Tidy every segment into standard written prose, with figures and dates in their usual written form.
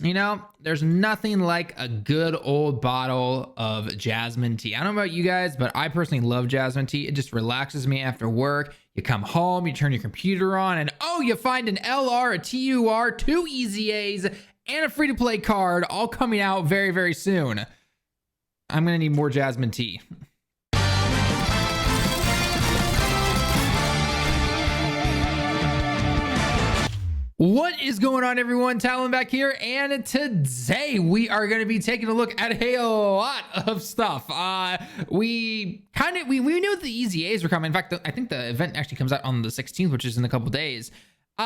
You know, there's nothing like a good old bottle of jasmine tea. I don't know about you guys, but I personally love jasmine tea. It just relaxes me after work. You come home, you turn your computer on, and oh, you find an LR, a TUR, 2 EZAs, and a free-to-play card all coming out very, very soon. I'm going to need more jasmine tea. What is going on, everyone? Talon back here, and today we are going to be taking a look at a lot of stuff. We knew the EZAs were coming. In fact, I think the event actually comes out on the 16th, which is in a couple days.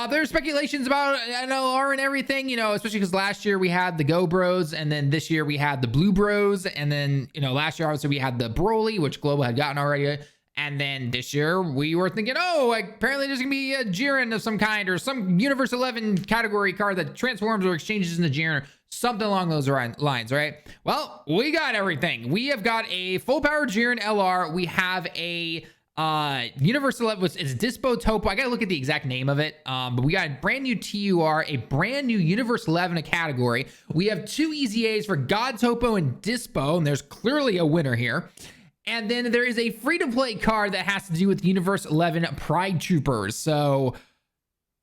There's speculations about NLR and everything, you know, especially because last year we had the Go Bros, and then this year we had the Blue Bros, and then, you know, last year obviously we had the Broly, which Global had gotten already. And then this year we were thinking, oh, like, apparently there's gonna be a Jiren of some kind, or some Universe 11 category card that transforms or exchanges into Jiren, something along those lines, right? Well, we got everything. We have got a full power Jiren LR. We have a Universe 11, it's Dispo Toppo. I gotta look at the exact name of it. But we got a brand new TUR, a brand new Universe 11 category. We have 2 EZAs for God Toppo and Dispo, and there's clearly a winner here. And then there is a free-to-play card that has to do with Universe 11 Pride Troopers. So,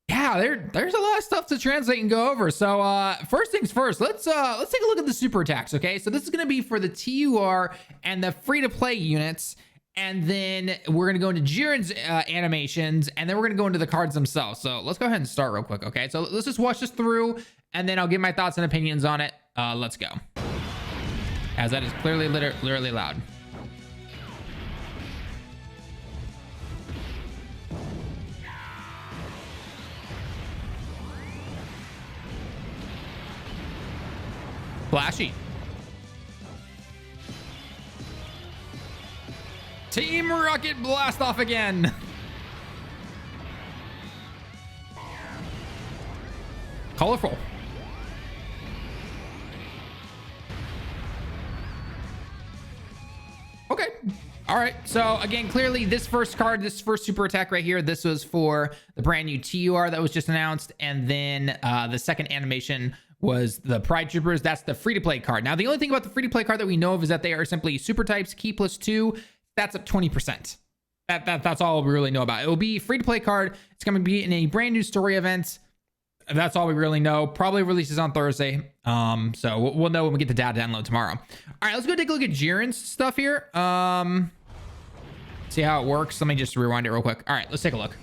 yeah, there's a lot of stuff to translate and go over. So, first things first, let's take a look at the super attacks, okay? So this is going to be for the TUR and the free-to-play units. And then we're going to go into Jiren's animations, and then we're going to go into the cards themselves. So let's go ahead and start real quick, okay? So let's just watch this through, and then I'll give my thoughts and opinions on it. Let's go. As that is clearly literally loud. Flashy. Team Rocket blast off again. Colorful. Okay. All right. So again, clearly this first card, this first super attack right here, this was for the brand new TUR that was just announced. And then the second animation was the Pride Troopers. That's the free-to-play card. Now, the only thing about the free-to-play card that we know of is that they are simply super types, key +2. That's up 20%. That's all we really know about. It will be free-to-play card. It's going to be in a brand new story event. That's all we really know. Probably releases on Thursday. So we'll know when we get the data download tomorrow. All right, let's go take a look at Jiren's stuff here. See how it works. Let me just rewind it real quick. All right, let's take a look.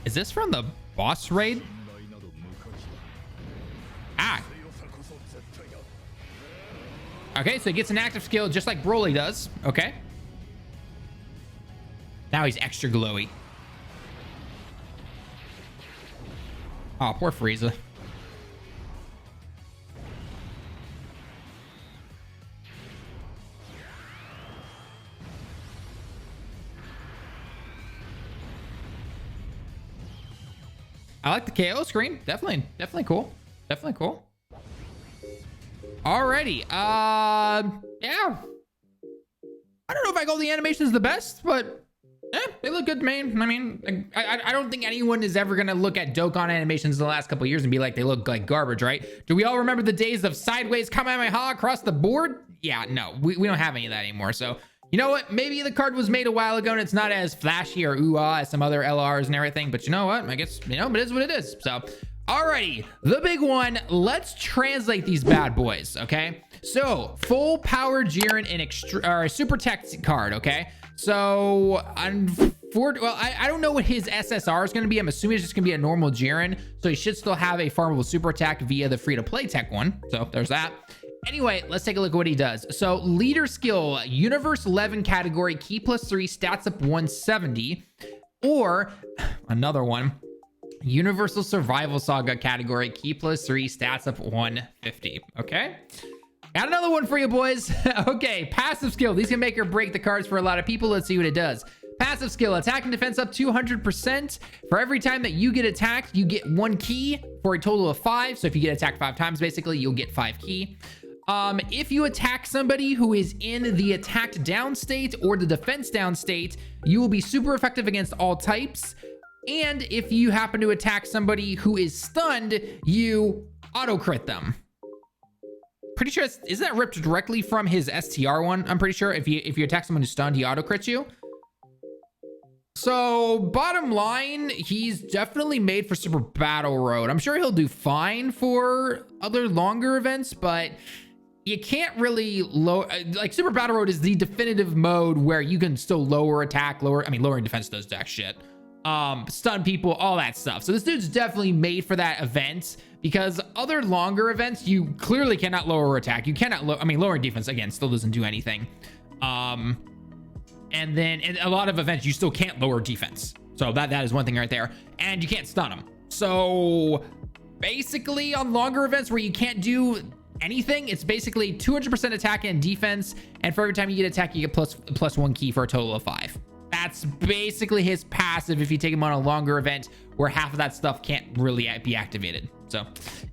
Is this from the boss raid? Ah. Okay, so he gets an active skill just like Broly does. Okay. Now he's extra glowy. Oh, poor Frieza. I like the KO screen. Definitely cool. Definitely cool. Alrighty. Yeah. I don't know if I go the animation's the best, but they look good to me. I mean, I don't think anyone is ever gonna look at Dokkan animations in the last couple of years and be like, they look like garbage, right? Do we all remember the days of sideways Kamehameha across the board? Yeah, no, we don't have any of that anymore. So, you know what? Maybe the card was made a while ago and it's not as flashy or ooh-ah as some other LRs and everything, but you know what? I guess, you know, it is what it is. So, alrighty, the big one. Let's translate these bad boys, okay? So, full power Jiren and super tech card, okay? So, I don't know what his SSR is going to be. I'm assuming it's just going to be a normal Jiren, so he should still have a farmable super attack via the free-to-play tech one. So, there's that. Anyway, let's take a look at what he does. So leader skill, Universe 11 category, key +3, stats up 170. Or another one, Universal Survival Saga category, key +3, stats up 150. Okay. Got another one for you, boys. Okay, passive skill. These can make or break the cards for a lot of people. Let's see what it does. Passive skill, attack and defense up 200%. For every time that you get attacked, you get 1 key for a total of 5. So if you get attacked 5 times, basically, you'll get 5 key. If you attack somebody who is in the attacked down state or the defense down state, you will be super effective against all types. And if you happen to attack somebody who is stunned, you auto crit them. Pretty sure isn't that ripped directly from his STR one? I'm pretty sure if you attack someone who's stunned, he auto crits you. So bottom line, he's definitely made for Super Battle Road. I'm sure he'll do fine for other longer events, but you can't really like Super Battle Road is the definitive mode where you can still lower attack, lowering defense does jack shit. Stun people, all that stuff. So this dude's definitely made for that event, because other longer events, you clearly cannot lower attack. You cannot lowering defense, again, still doesn't do anything. And then in a lot of events, you still can't lower defense. So that is one thing right there. And you can't stun them. So basically on longer events where you can't do anything, it's basically 200% attack and defense. And for every time you get attack, you get plus 1 key for a total of 5. That's basically his passive if you take him on a longer event where half of that stuff can't really be activated. So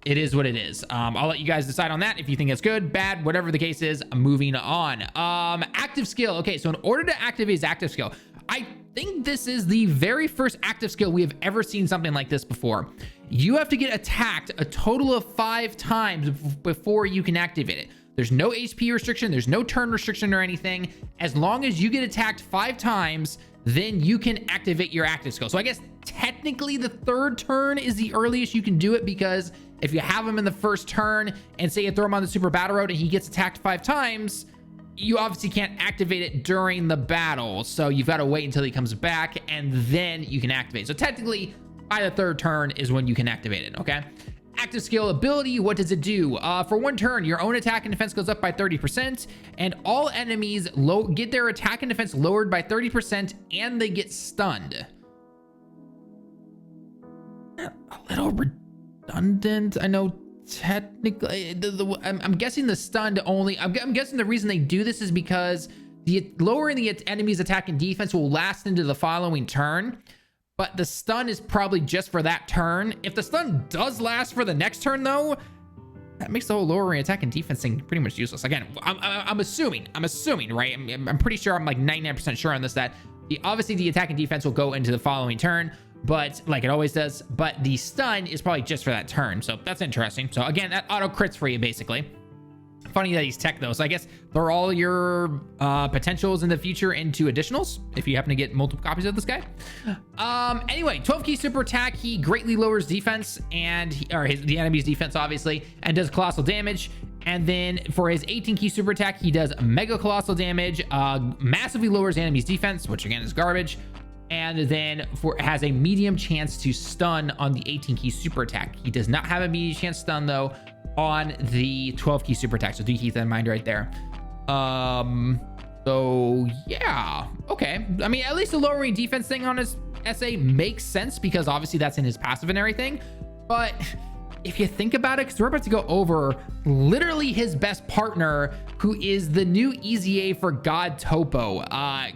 it is what it is. I'll let you guys decide on that if you think it's good, bad, whatever the case is. Moving on. Active skill. Okay, so in order to activate his active skill, I think this is the very first active skill we have ever seen something like this before. You have to get attacked a total of 5 times before you can activate it. There's no HP restriction. There's no turn restriction or anything. As long as you get attacked 5 times, then you can activate your active skill. So I guess technically the 3rd turn is the earliest you can do it, because if you have him in the 1st turn and say you throw him on the Super Battle Road and he gets attacked 5 times, you obviously can't activate it during the battle. So you've got to wait until he comes back and then you can activate. So technically by the 3rd turn is when you can activate it. Okay. Active skill ability, what does it do? For 1 turn, your own attack and defense goes up by 30%, and all enemies get their attack and defense lowered by 30%, and they get stunned. A little redundant. I know technically, I'm guessing the stunned only. I'm guessing the reason they do this is because the lowering the enemy's attack and defense will last into the following turn. But the stun is probably just for that turn. If the stun does last for the next turn, though, that makes the whole lowering attack and defense thing pretty much useless. Again, I'm assuming, right? I'm pretty sure, I'm like 99% sure on this, that obviously the attack and defense will go into the following turn, but like it always does. But the stun is probably just for that turn. So that's interesting. So again, that auto crits for you, basically. Funny that he's tech though, so I guess throw all your potentials in the future into additionals if you happen to get multiple copies of this guy. Anyway, 12 key super attack, he greatly lowers defense and the enemy's defense obviously, and does colossal damage. And then for his 18 key super attack, he does mega colossal damage, massively lowers the enemy's defense, which again is garbage. And then has a medium chance to stun on the 18 key super attack. He does not have a medium chance stun though on the 12 key super attack, so do keep that in mind right there. So yeah, okay. I mean, at least the lowering defense thing on his SA makes sense, because obviously that's in his passive and everything. But if you think about it, because we're about to go over literally his best partner, who is the new EZA for God Toppo.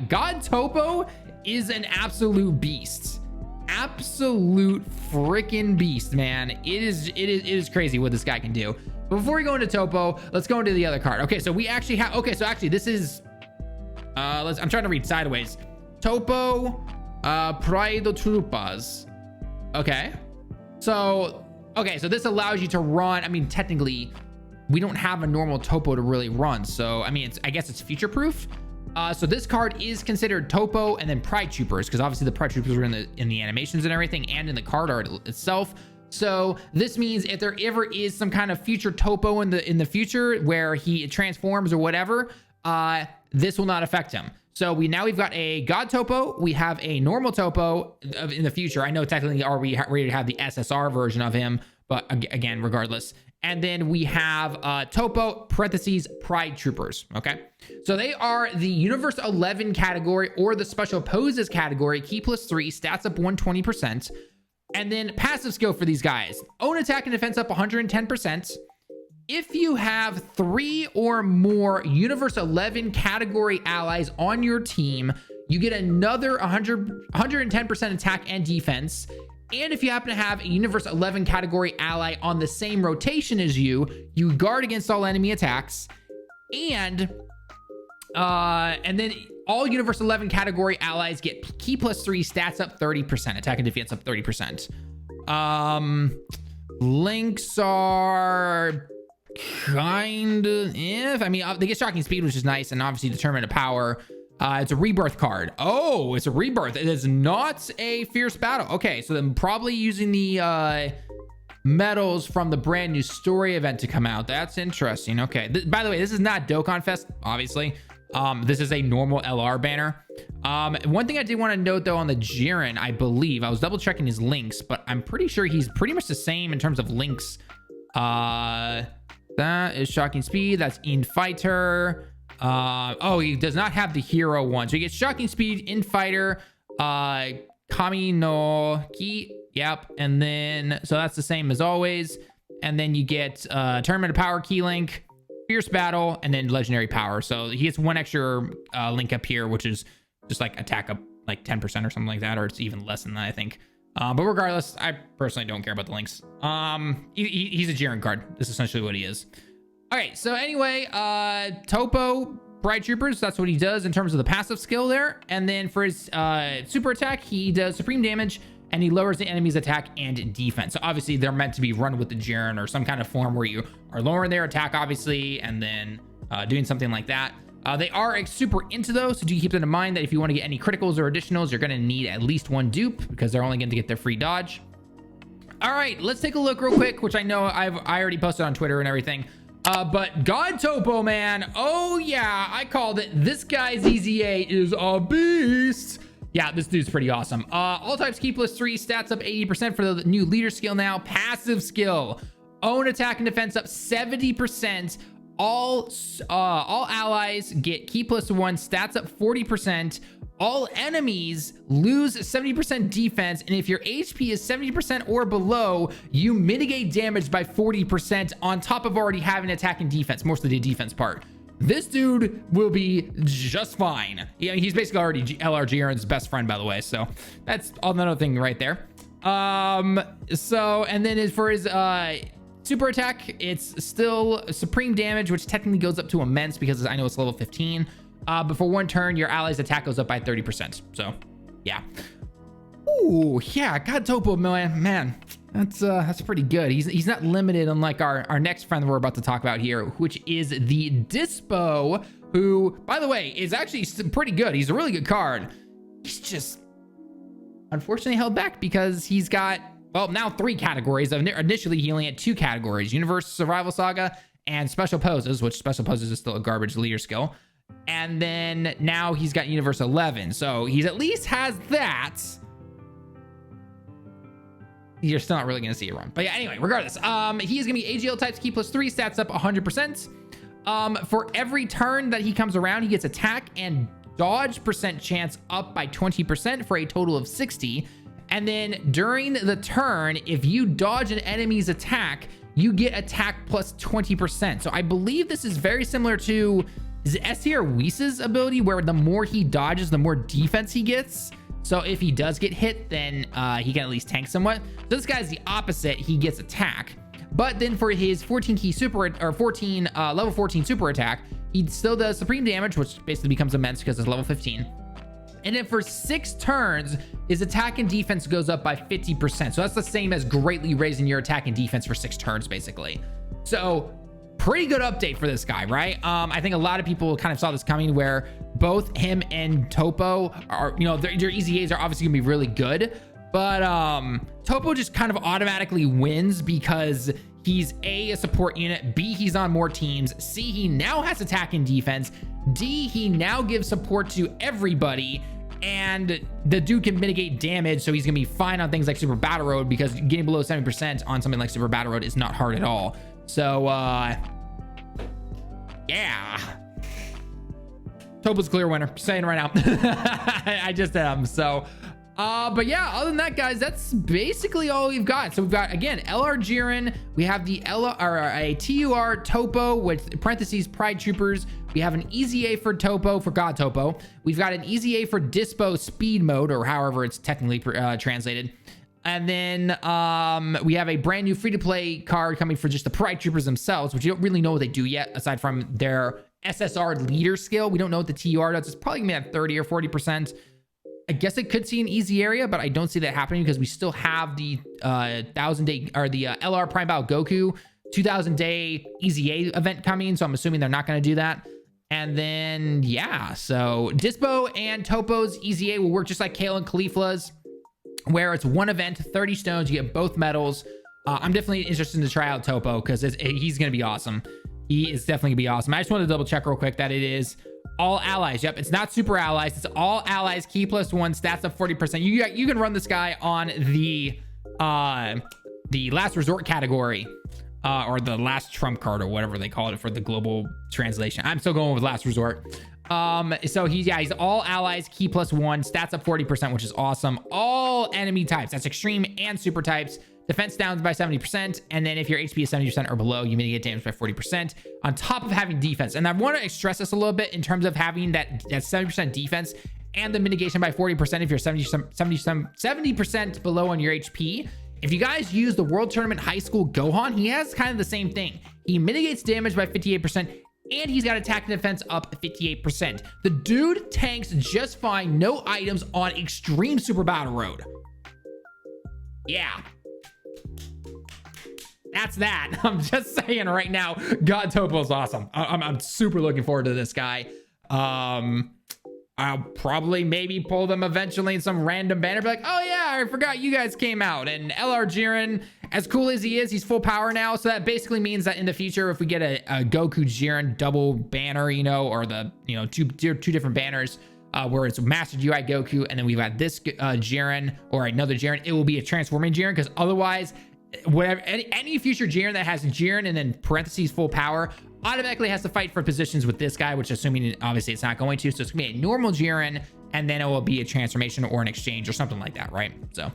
God Toppo is an absolute beast. Absolute freaking beast, man. It is crazy what this guy can do. But before we go into Toppo, let's go into the other card. Okay, so we actually have, okay, so actually this is I'm trying to read sideways. Toppo Praido Trupas. Okay. So this allows you to run. I mean, technically we don't have a normal Toppo to really run, so I mean, I guess it's future proof. So this card is considered Toppo and then Pride Troopers, because obviously the Pride Troopers are in the animations and everything, and in the card art itself. So this means if there ever is some kind of future Toppo in the future where he transforms or whatever, this will not affect him. So we've got a God Toppo, we have a normal Toppo in the future. I know technically we already have the SSR version of him, but again, regardless. And then we have Toppo parentheses Pride Troopers. Okay, so they are the Universe 11 category or the Special Poses category. Key +3, stats up 120%. And then passive skill for these guys: own attack and defense up 110%. If you have 3 or more Universe 11 category allies on your team, you get another 110% attack and defense. And if you happen to have a Universe 11 category ally on the same rotation as you guard against all enemy attacks. And then all Universe 11 category allies get key +3 stats up 30%, attack and defense up 30%. Links are kind of I mean, they get shocking speed, which is nice, and obviously determined power. It's a rebirth card. Oh, it's a rebirth. It is not a fierce battle. Okay, so then probably using the medals from the brand new story event to come out. That's interesting. Okay, by the way, this is not Dokkan Fest, obviously. This is a normal LR banner. One thing I did want to note though on the Jiren, I believe I was double checking his links, but I'm pretty sure he's pretty much the same in terms of links. That is shocking speed. That's in fighter. Oh, he does not have the hero one. So he gets shocking speed, in fighter, Kami no Ki. Yep. And then, so that's the same as always. And then you get tournament of power key link, fierce battle, and then legendary power. So he gets one extra link up here, which is just like attack up like 10% or something like that, or it's even less than that, I think. But regardless, I personally don't care about the links. He's a Jiren card. This is essentially what he is. Okay, so anyway, Toppo Bright Troopers, that's what he does in terms of the passive skill there. And then for his super attack, he does supreme damage, and he lowers the enemy's attack and defense. So obviously they're meant to be run with the Jiren or some kind of form where you are lowering their attack, obviously, and then doing something like that. They are super into those, so do keep that in mind that if you want to get any criticals or additionals, you're going to need at least one dupe because they're only going to get their free dodge. All right, let's take a look real quick, which I know I already posted on Twitter and everything. But God Toppo, man. Oh, yeah, I called it. This guy's EZA is a beast. Yeah, this dude's pretty awesome. All types key +3, stats up 80% for the new leader skill now. Passive skill, own attack and defense up 70%. All allies get key +1, stats up 40%. All enemies lose 70% defense, and if your HP is 70% or below, you mitigate damage by 40% on top of already having attack and defense, mostly the defense part. This dude will be just fine. Yeah, he's basically already LR Jiren's best friend, by the way, so that's another thing right there. So, and then as for his super attack, it's still supreme damage, which technically goes up to immense because I know it's level 15. But for one turn, your ally's attack goes up by 30%. So, yeah. Ooh, yeah, God Toppo, man, that's pretty good. He's not limited, unlike our next friend we're about to talk about here, which is the Dispo, who, by the way, is actually pretty good. He's a really good card. He's just unfortunately held back because he's got, well, now 3 categories. Initially, he only had 2 categories: Universe Survival Saga and Special Poses, which Special Poses is still a garbage leader skill. And then now he's got Universe 11. So he's at least has that. You're still not really going to see it run. But yeah, anyway, regardless, he is going to be AGL types, key +3, stats up 100%. For every turn that he comes around, he gets attack and dodge % chance up by 20% for a total of 60. And then during the turn, if you dodge an enemy's attack, you get attack plus 20%. So I believe this is very similar to, is it S tier Whis' ability, where the more he dodges, the more defense he gets. So if he does get hit, then he can at least tank somewhat. So this guy's the opposite. He gets attack. But then for his 14 key super, or 14 level 14 super attack, he still does supreme damage, which basically becomes immense because it's level 15. And then for 6 turns, his attack and defense goes up by 50%. So that's the same as greatly raising your attack and defense for 6 turns, basically. So pretty good update for this guy, right? I think a lot of people kind of saw this coming, where both him and Toppo are, you know, their EZAs are obviously gonna be really good, but Toppo just kind of automatically wins because he's A, support unit, B, he's on more teams, C, he now has attack and defense, D, he now gives support to everybody, and the dude can mitigate damage, so he's gonna be fine on things like Super Battle Road, because getting below 70% on something like Super Battle Road is not hard at all. So, yeah. Toppo's clear winner, saying right now. I just am. So, But yeah, other than that, guys, that's basically all we've got. So we've got, again, LR Jiren. We have the a TUR Toppo with parentheses Pride Troopers. We have an EZA for Toppo, for God Toppo. We've got an EZA for Dispo Speed Mode, or however it's technically translated. And then we have a brand new free-to-play card coming for just the Pride Troopers themselves, which you don't really know what they do yet, aside from their SSR leader skill. We don't know what the TUR does. It's probably gonna be at 30 or 40%. I guess it could see an easy area, but I don't see that happening because we still have the 1,000-day or the LR Prime Battle Goku 2,000-day EZA event coming. So I'm assuming they're not going to do that. And then, yeah, so Dispo and Toppo's EZA will work just like Kale and Caulifla's, where it's one event, 30 stones, you get both medals. I'm definitely interested to try out Toppo because he's going to be awesome. He is definitely going to be awesome. I just want to double check real quick that it is all allies. Yep, it's not super allies. It's all allies. Key +1, stats up 40%. You can run this guy on the last resort category, or the last trump card, or whatever they call it for the global translation. I'm still going with last resort. So he's all allies, key +1, stats up 40%, which is awesome. All enemy types, that's extreme and super types. Defense downs by 70%, and then if your HP is 70% or below, you mitigate damage by 40%, on top of having defense. And I want to stress this a little bit in terms of having that 70% defense and the mitigation by 40% if you're 70% below on your HP. If you guys use the World Tournament High School Gohan, he has kind of the same thing. He mitigates damage by 58%, and he's got attack and defense up 58%. The dude tanks just fine, no items on Extreme Super Battle Road. Yeah. That's that. I'm just saying right now, God Toppo is awesome. I'm super looking forward to this guy. I'll probably maybe pull them eventually in some random banner, be like, oh yeah, I forgot you guys came out. And LR Jiren, as cool as he is, he's full power now. So that basically means that in the future, if we get a Goku Jiren double banner, or the, two different banners, where it's Master UI Goku, and then we've got this Jiren or another Jiren, it will be a transforming Jiren, because otherwise, whatever any future Jiren that has Jiren and then parentheses full power automatically has to fight for positions with this guy, which assuming obviously it's not going to. So it's gonna be a normal Jiren, and then it will be a transformation or an exchange or something like that, right? So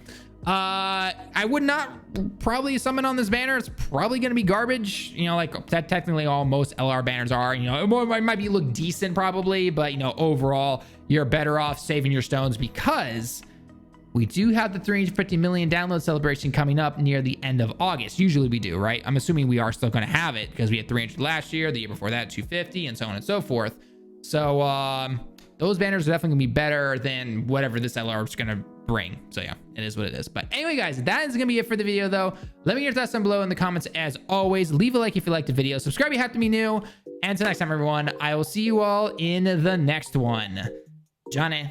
I would not probably summon on this banner. It's probably gonna be garbage, like that technically all most LR banners are. It might look decent probably, but overall you're better off saving your stones, because we do have the 350 million download celebration coming up near the end of August. Usually we do, right? I'm assuming we are still going to have it because we had 300 last year, the year before that 250, and so on and so forth. So those banners are definitely going to be better than whatever this LR is going to bring. So yeah, it is what it is. But anyway, guys, that is going to be it for the video though. Let me know your thoughts down below in the comments. As always, leave a like if you liked the video. Subscribe if you have to be new. And until next time, everyone, I will see you all in the next one. Johnny.